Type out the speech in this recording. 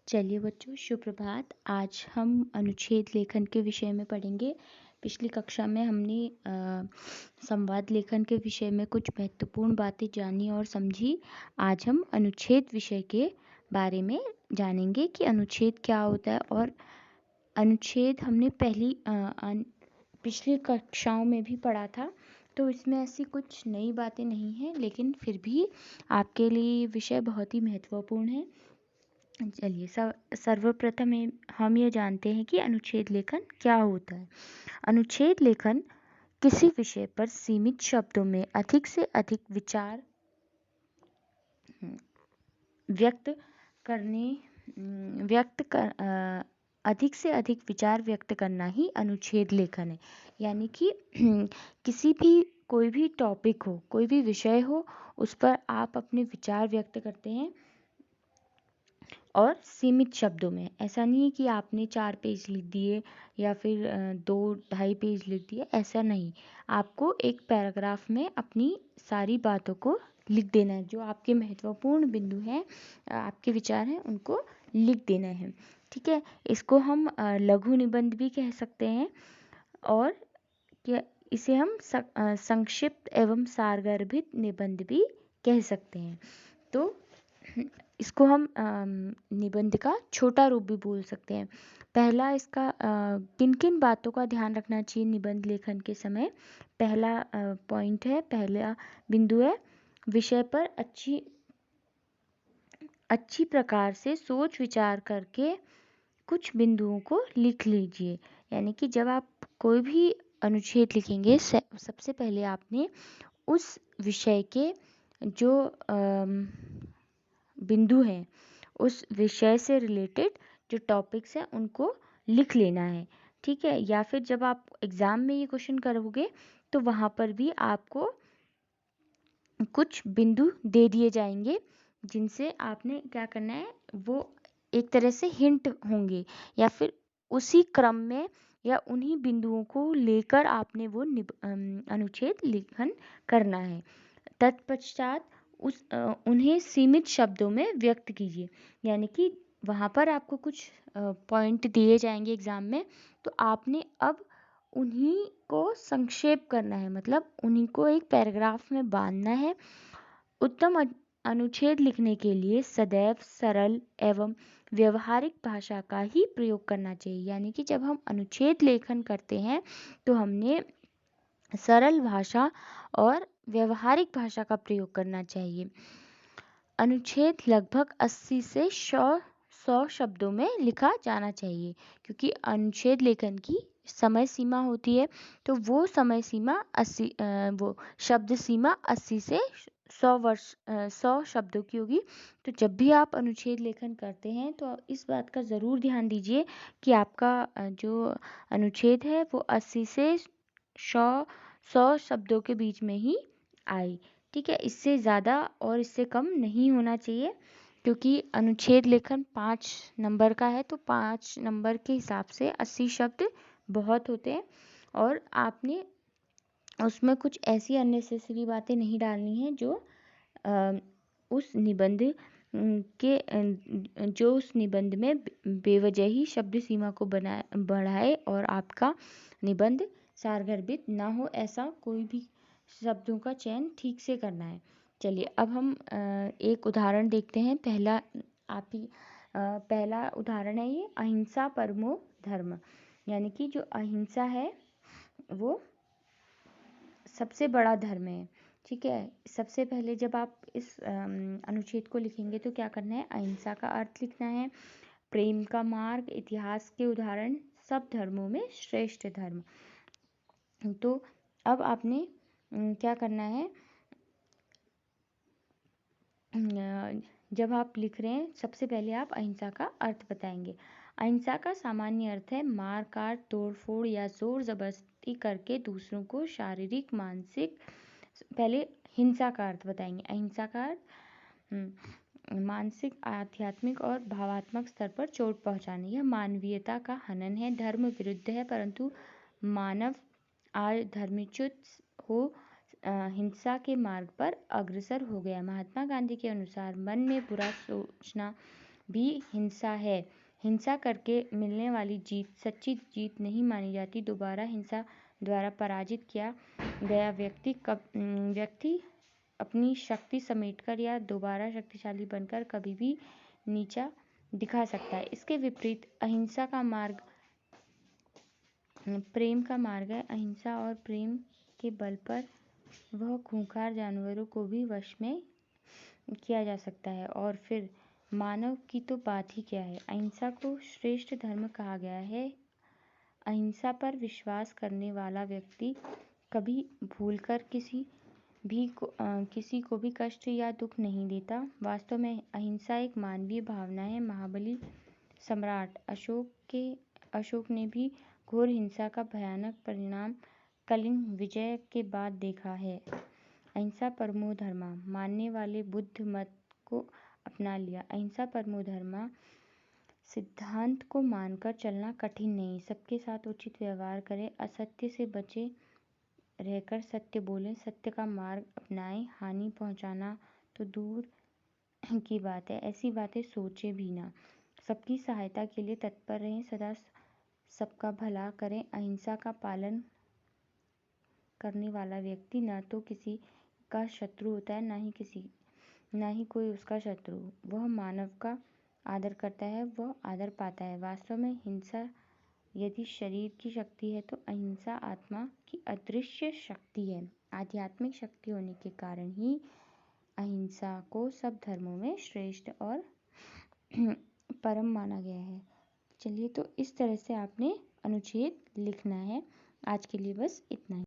चलिए बच्चों, सुप्रभात। आज हम अनुच्छेद लेखन के विषय में पढ़ेंगे। पिछली कक्षा में हमने संवाद लेखन के विषय में कुछ महत्वपूर्ण बातें जानी और समझी। आज हम अनुच्छेद विषय के बारे में जानेंगे कि अनुच्छेद क्या होता है। और अनुच्छेद हमने पिछली कक्षाओं में भी पढ़ा था, तो इसमें ऐसी कुछ नई बातें नहीं हैं, लेकिन फिर भी आपके लिए विषय बहुत ही महत्वपूर्ण है। चलिए, सर्वप्रथम हम ये जानते हैं कि अनुच्छेद लेखन क्या होता है। अनुच्छेद लेखन किसी विषय पर सीमित शब्दों में अधिक से अधिक विचार व्यक्त करना ही अनुच्छेद लेखन है। यानी कि किसी भी कोई भी टॉपिक हो, कोई भी विषय हो, उस पर आप अपने विचार व्यक्त करते हैं और सीमित शब्दों में। ऐसा नहीं है कि आपने 4 पेज लिख दिए या फिर 2-2.5 पेज लिख दिए, ऐसा नहीं। आपको एक पैराग्राफ में अपनी सारी बातों को लिख देना है। जो आपके महत्वपूर्ण बिंदु हैं, आपके विचार हैं, उनको लिख देना है। ठीक है, इसको हम लघु निबंध भी कह सकते हैं, और इसे हम संक्षिप्त एवं सारगर्भित निबंध भी कह सकते हैं। तो इसको हम निबंध का छोटा रूप भी बोल सकते हैं। पहला, इसका किन किन बातों का ध्यान रखना चाहिए निबंध लेखन के समय। पहला पॉइंट है, पहला बिंदु है, विषय पर अच्छी प्रकार से सोच विचार करके कुछ बिंदुओं को लिख लीजिए। यानी कि जब आप कोई भी अनुच्छेद लिखेंगे, सबसे पहले आपने उस विषय के जो बिंदु हैं, उस विषय से रिलेटेड जो टॉपिक्स हैं, उनको लिख लेना है। ठीक है, या फिर जब आप एग्ज़ाम में ये क्वेश्चन करोगे तो वहाँ पर भी आपको कुछ बिंदु दे दिए जाएंगे, जिनसे आपने क्या करना है, वो एक तरह से हिंट होंगे, या फिर उसी क्रम में या उन्हीं बिंदुओं को लेकर आपने वो अनुच्छेद लेखन करना है। तत्पश्चात उन्हें सीमित शब्दों में व्यक्त कीजिए। यानी कि वहाँ पर आपको कुछ पॉइंट दिए जाएंगे एग्ज़ाम में, तो आपने अब उन्हीं को संक्षेप करना है, मतलब उन्हीं को एक पैराग्राफ में बांधना है। उत्तम अनुच्छेद लिखने के लिए सदैव सरल एवं व्यवहारिक भाषा का ही प्रयोग करना चाहिए। यानी कि जब हम अनुच्छेद लेखन करते हैं तो हमने सरल भाषा और व्यवहारिक भाषा का प्रयोग करना चाहिए। अनुच्छेद लगभग 80 से 100 शब्दों में लिखा जाना चाहिए, क्योंकि अनुच्छेद लेखन की समय सीमा होती है। तो वो समय सीमा वो शब्द सीमा 80 से 100 शब्दों की होगी। तो जब भी आप अनुच्छेद लेखन करते हैं तो इस बात का ज़रूर ध्यान दीजिए कि आपका जो अनुच्छेद है वो 80 से 100 शब्दों के बीच में ही आए। ठीक है, इससे ज़्यादा और इससे कम नहीं होना चाहिए, क्योंकि अनुच्छेद लेखन 5 नंबर का है, तो 5 नंबर के हिसाब से 80 शब्द बहुत होते हैं। और आपने उसमें कुछ ऐसी अननेसेसरी बातें नहीं डालनी है जो उस निबंध में बेवजह ही शब्द सीमा को बढ़ाए और आपका निबंध सारगर्भित ना हो। ऐसा कोई भी शब्दों का चयन ठीक से करना है। चलिए, अब हम एक उदाहरण देखते हैं। पहला उदाहरण है ये, अहिंसा परमो धर्म। यानी कि जो अहिंसा है वो सबसे बड़ा धर्म है। ठीक है, सबसे पहले जब आप इस अनुच्छेद को लिखेंगे तो क्या करना है, अहिंसा का अर्थ लिखना है, प्रेम का मार्ग, इतिहास के उदाहरण, सब धर्मों में श्रेष्ठ धर्म। तो अब आपने क्या करना है, जब आप लिख रहे हैं सबसे पहले आप अहिंसा का अर्थ बताएंगे। अहिंसा का सामान्य अर्थ है मार काट, तोड़ फोड़ या जोर जबरदस्ती करके दूसरों को शारीरिक, मानसिक। पहले हिंसा का अर्थ बताएंगे। अहिंसा का अर्थ मानसिक, आध्यात्मिक और भावात्मक स्तर पर चोट पहुंचाना। यह मानवीयता का हनन है, धर्म विरुद्ध है, परंतु मानव आज धर्मच्युत हो हिंसा के मार्ग पर अग्रसर हो गया। महात्मा गांधी के अनुसार मन में बुरा सोचना भी हिंसा है। हिंसा करके मिलने वाली जीत सच्ची जीत नहीं मानी जाती। दोबारा हिंसा द्वारा पराजित किया गया व्यक्ति अपनी शक्ति समेटकर या दोबारा शक्तिशाली बनकर कभी भी नीचा दिखा सकता है। इसके विपरीत अहिंसा का मार्ग प्रेम का मार्ग है। अहिंसा और प्रेम के बल पर वह खूंखार जानवरों को भी वश में किया जा सकता है। और फिर मानव की तो बात ही क्या है। अहिंसा को श्रेष्ठ धर्म कहा गया है। अहिंसा पर विश्वास करने वाला व्यक्ति कभी भूलकर किसी को भी कष्ट या दुख नहीं देता। वास्तव में अहिंसा एक मानवीय भावना है। महाबली सम्राट अशोक ने भी घोर हिंसा का भयानक परिणाम कलिंग विजय के बाद देखा है। अहिंसा परमो धर्मा मानने वाले बुद्ध मत को अपना लिया। अहिंसा परमो धर्मा सिद्धांत को मानकर चलना कठिन नहीं। सबके साथ उचित व्यवहार करें, असत्य से बचे रहकर सत्य बोलें, सत्य का मार्ग अपनाएं। हानि पहुंचाना तो दूर की बात है, ऐसी बातें सोचे भी ना। सबकी सहायता के लिए तत्पर रहें, सदा सबका भला करें। अहिंसा का पालन करने वाला व्यक्ति न तो किसी का शत्रु होता है, ना ही कोई उसका शत्रु। वह मानव का आदर करता है, वह आदर पाता है। वास्तव में हिंसा यदि शरीर की शक्ति है तो अहिंसा आत्मा की अदृश्य शक्ति है। आध्यात्मिक शक्ति होने के कारण ही अहिंसा को सब धर्मों में श्रेष्ठ और परम माना गया है। चलिए, तो इस तरह से आपने अनुच्छेद लिखना है। आज के लिए बस इतना ही।